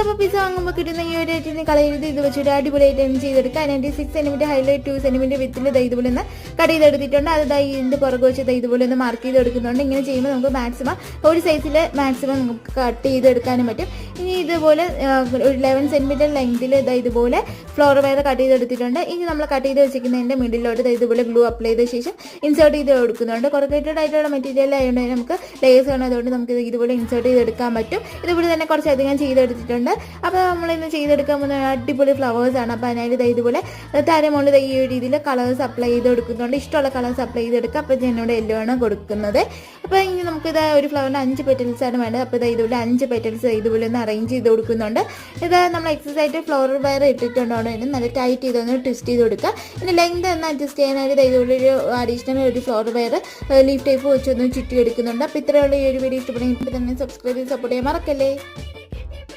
അപ്പോൾ പിസ്സ വാങ്ങുമ്പോൾ കിട്ടുന്ന ഈ ഒരു റേറ്റിന് കളയരുത്. ഇത് വെച്ചിട്ട് അടിപൊളിയായിട്ട് ചെയ്തെടുക്കുക. 96 സെന്റിമീറ്റർ ഹൈലൈറ്റ് 2 സെന്റിമീറ്റർ വിത്തിൽ ഇതുപോലെ ഒന്ന് കട്ട് ചെയ്തെടുത്തിട്ടുണ്ട്. അത് ഇതിൻ്റെ പുറകു വെച്ച് ഇതുപോലെ ഒന്ന് മാർക്ക് ചെയ്തെടുക്കുന്നുണ്ട്. ഇങ്ങനെ ചെയ്യുമ്പോൾ നമുക്ക് മാക്സിമം ഒരു സൈസിൽ മാക്സിമം നമുക്ക് കട്ട് ചെയ്തെടുക്കാനും പറ്റും. ഇനി ഇതുപോലെ ഒരു 11 സെന്റിമീറ്റർ ലെങ്തിൽ ഇതുപോലെ ഫ്ലോർ വയർ കട്ട് ചെയ്തെടുത്തിട്ടുണ്ട്. ഇനി നമ്മൾ കട്ട് ചെയ്ത് വെച്ചിരിക്കുന്നതിൻ്റെ മിഡിലോട്ട് ഇതുപോലെ ഗ്ലൂ അപ്ലൈ ചെയ്ത ശേഷം ഇൻസേർട്ട് ചെയ്ത് കൊടുക്കുന്നുണ്ട്. കൊറക്കേറ്റഡ് ആയിട്ടുള്ള മെറ്റീരിയൽ ആയതുകൊണ്ട് നമുക്ക് ലേയേഴ്സ് ആണ്, അതുകൊണ്ട് നമുക്ക് ഇതുപോലെ ഇൻസേർട്ട് ചെയ്തെടുക്കാൻ പറ്റും. ഇതുപോലെ തന്നെ കുറച്ചധികം ചെയ്തെടുത്തിട്ടുണ്ട്. അപ്പോൾ നമ്മളിന്ന് ചെയ്തെടുക്കാൻ പോകുന്ന അടിപൊളി ഫ്ലവേഴ്സാണ്. അപ്പോൾ അതിനായിട്ട് ഇതുപോലെ താരമുള്ള ഈ ഒരു രീതിയിൽ കളേഴ്സ് അപ്ലൈ ചെയ്ത് കൊടുക്കുന്നുണ്ട്. ഇഷ്ടമുള്ള കളേഴ്സ് അപ്ലൈ ചെയ്തെടുക്കുക. അപ്പോൾ എന്നോട് യെല്ലോ ആണ് കൊടുക്കുന്നത്. അപ്പോൾ ഇനി നമുക്കിത് ഒരു ഫ്ലവറിന് 5 പെറ്റൽസ് ആണ് വേണ്ടത്. അപ്പോൾ ഇതുപോലെ 5 പെറ്റൽസ് ഇതുപോലെ ഒന്ന് അറേഞ്ച് ചെയ്ത് കൊടുക്കുന്നുണ്ട്. ഇത് നമ്മൾ എക്സസൈസ് ആയിട്ട് ഫ്ലവർ വയർ ഇട്ടിട്ടുണ്ടോ നല്ല ടൈറ്റ് ചെയ്തൊന്ന് ട്വിസ്റ്റ് ചെയ്ത് കൊടുക്കുക. ഇനി ലെങ്ത് ഒന്ന് അഡ്ജസ്റ്റ് ചെയ്യാനായിട്ട് ഇതുപോലെ ഒരു അഡീഷണൽ ഒരു ഫ്ലവർ വയർ ലീഫ് ടൈപ്പ് വെച്ചൊന്ന് ചുറ്റി എടുക്കുന്നുണ്ട്. അപ്പോൾ ഇത്രയുള്ള ഈ ഒരു വീഡിയോ ഇഷ്ടപ്പെടുമെങ്കിൽ തന്നെ സബ്സ്ക്രൈബ് ചെയ്ത് സപ്പോർട്ട് ചെയ്യാൻ മറക്കല്ലേ.